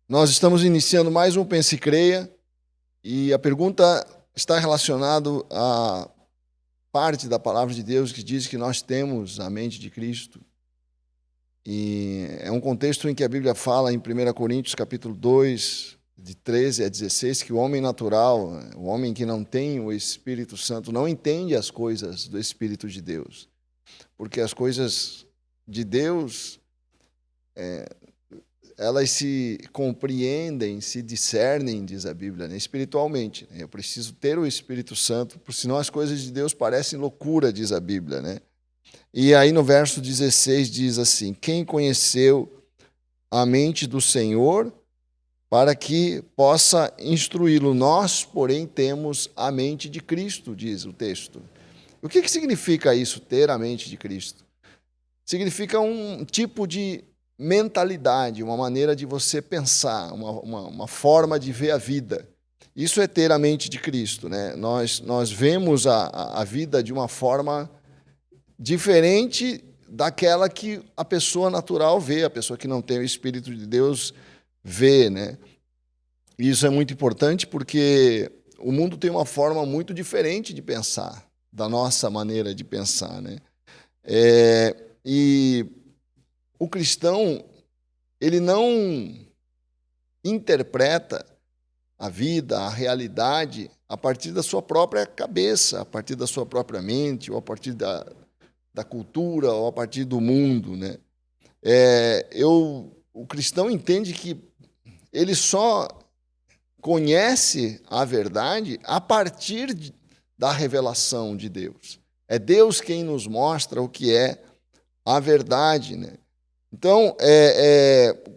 Nós estamos iniciando mais um Pense e Creia, e a pergunta está relacionada à parte da palavra de Deus que diz que nós temos a mente de Cristo. E é um contexto em que a Bíblia fala em 1 Coríntios capítulo 2, de 13 a 16, que o homem natural, o homem que não tem o Espírito Santo, não entende as coisas do Espírito de Deus. Porque as coisas de Deus, elas se compreendem, se discernem, diz a Bíblia, espiritualmente. Eu preciso ter o Espírito Santo, porque senão as coisas de Deus parecem loucura, diz a Bíblia, né? E aí no verso 16 diz assim: quem conheceu a mente do Senhor para que possa instruí-lo? Nós, porém, temos a mente de Cristo, diz o texto. O que significa isso, ter a mente de Cristo? Significa um tipo de mentalidade, uma maneira de você pensar, uma forma de ver a vida. Isso é ter a mente de Cristo, né? Nós vemos a vida de uma forma diferente daquela que a pessoa natural vê, a pessoa que não tem o Espírito de Deus vê, né? Isso é muito importante porque o mundo tem uma forma muito diferente de pensar, da nossa maneira de pensar, né? E o cristão, ele não interpreta a vida, a realidade, a partir da sua própria cabeça, a partir da sua própria mente, ou a partir da cultura, ou a partir do mundo, né? O cristão entende que ele só conhece a verdade a partir da revelação de Deus. É Deus quem nos mostra o que é a verdade, né? Então,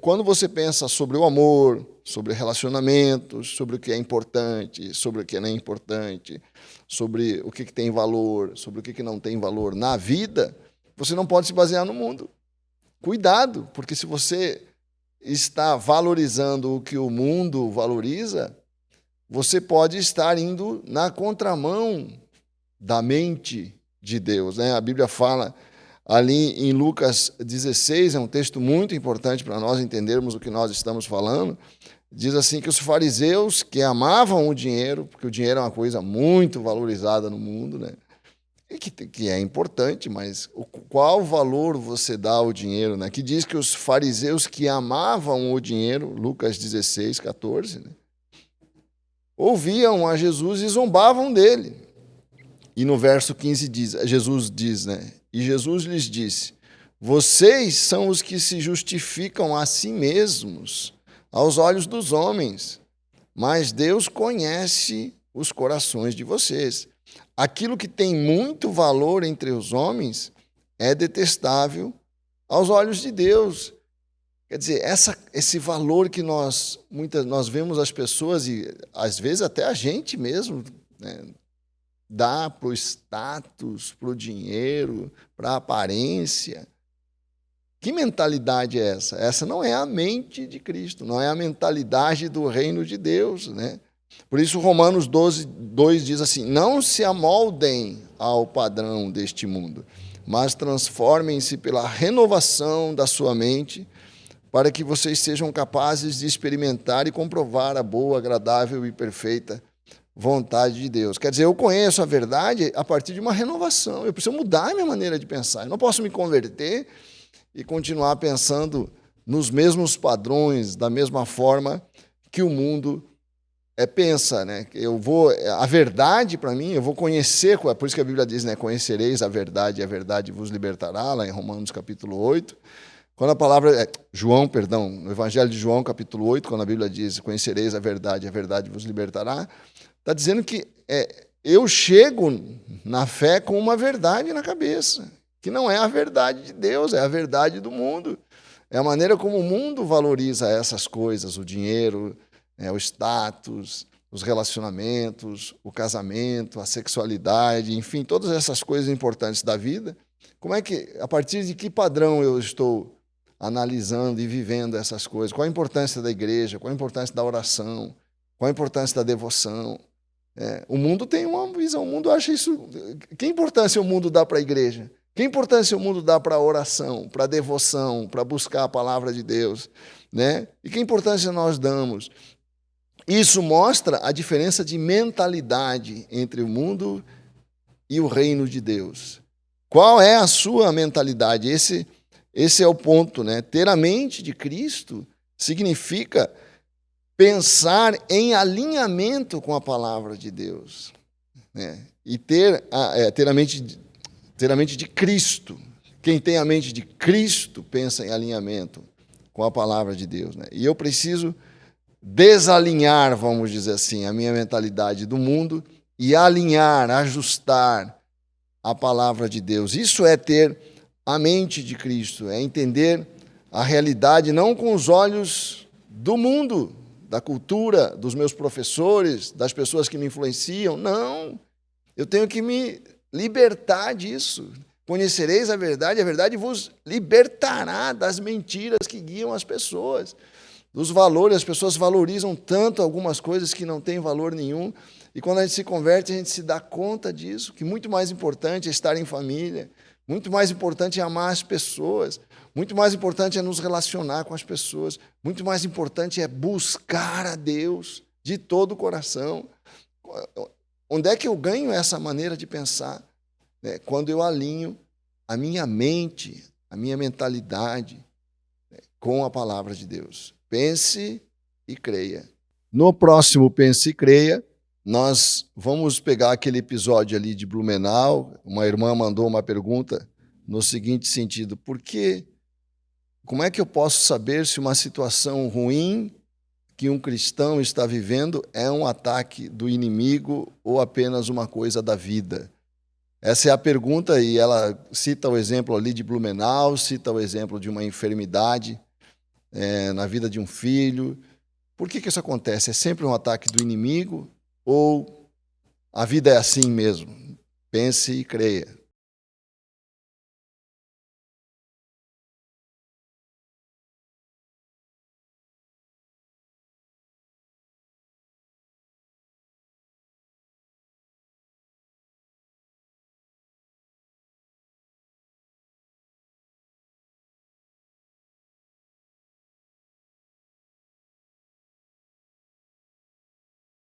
quando você pensa sobre o amor, sobre relacionamentos, sobre o que é importante, sobre o que não é importante, sobre o que tem valor, sobre o que não tem valor na vida, você não pode se basear no mundo. Cuidado, porque se você está valorizando o que o mundo valoriza, você pode estar indo na contramão da mente de Deus, né? A Bíblia fala ali em Lucas 16, é um texto muito importante para nós entendermos o que nós estamos falando. Diz assim que os fariseus que amavam o dinheiro, porque o dinheiro é uma coisa muito valorizada no mundo, né? E que é importante, mas qual valor você dá ao dinheiro, né? Que diz que os fariseus que amavam o dinheiro, Lucas 16, 14, né? Ouviam a Jesus e zombavam dele. E no verso 15 Jesus diz, né? E Jesus lhes disse: vocês são os que se justificam a si mesmos aos olhos dos homens, mas Deus conhece os corações de vocês. Aquilo que tem muito valor entre os homens é detestável aos olhos de Deus. Quer dizer, esse valor que nós vemos as pessoas, e às vezes até a gente mesmo, né, dá para o status, para o dinheiro, para a aparência. Que mentalidade é essa? Essa não é a mente de Cristo, não é a mentalidade do reino de Deus, né? Por isso, Romanos 12, 2 diz assim: não se amoldem ao padrão deste mundo, mas transformem-se pela renovação da sua mente, para que vocês sejam capazes de experimentar e comprovar a boa, agradável e perfeita vontade de Deus. Quer dizer, eu conheço a verdade a partir de uma renovação. Eu preciso mudar a minha maneira de pensar. Eu não posso me converter e continuar pensando nos mesmos padrões, da mesma forma que o mundo pensa, né? A verdade, para mim, eu vou conhecer, por isso que a Bíblia diz, né? Conhecereis a verdade vos libertará, lá em Romanos capítulo 8. Quando a palavra, no Evangelho de João, capítulo 8, quando a Bíblia diz: conhecereis a verdade vos libertará, está dizendo que eu chego na fé com uma verdade na cabeça, que não é a verdade de Deus, é a verdade do mundo. É a maneira como o mundo valoriza essas coisas, o dinheiro, o status, os relacionamentos, o casamento, a sexualidade, enfim, todas essas coisas importantes da vida. A partir de que padrão eu estou analisando e vivendo essas coisas? Qual a importância da igreja? Qual a importância da oração? Qual a importância da devoção? O mundo tem uma visão, o mundo acha isso... Que importância o mundo dá para a igreja? Que importância o mundo dá para a oração, para a devoção, para buscar a palavra de Deus, né? E que importância nós damos? Isso mostra a diferença de mentalidade entre o mundo e o reino de Deus. Qual é a sua mentalidade? Esse é o ponto, né? Ter a mente de Cristo significa pensar em alinhamento com a palavra de Deus, né? E ter a mente de Cristo. Quem tem a mente de Cristo pensa em alinhamento com a palavra de Deus, né? E eu preciso desalinhar, vamos dizer assim, a minha mentalidade do mundo e alinhar, ajustar a palavra de Deus. Isso é ter a mente de Cristo, é entender a realidade não com os olhos do mundo, da cultura, dos meus professores, das pessoas que me influenciam. Não, eu tenho que me libertar disso. Conhecereis a verdade vos libertará das mentiras que guiam as pessoas. Dos valores, as pessoas valorizam tanto algumas coisas que não têm valor nenhum, e quando a gente se converte, a gente se dá conta disso, que muito mais importante é estar em família, muito mais importante é amar as pessoas, muito mais importante é nos relacionar com as pessoas, muito mais importante é buscar a Deus de todo o coração. Onde é que eu ganho essa maneira de pensar? Quando eu alinho a minha mente, a minha mentalidade com a palavra de Deus. Pense e creia. No próximo Pense e Creia, nós vamos pegar aquele episódio ali de Blumenau. Uma irmã mandou uma pergunta no seguinte sentido: como é que eu posso saber se uma situação ruim que um cristão está vivendo é um ataque do inimigo ou apenas uma coisa da vida? Essa é a pergunta, e ela cita o exemplo ali de Blumenau, cita o exemplo de uma enfermidade na vida de um filho. Por que isso acontece? É sempre um ataque do inimigo ou a vida é assim mesmo? Pense e creia.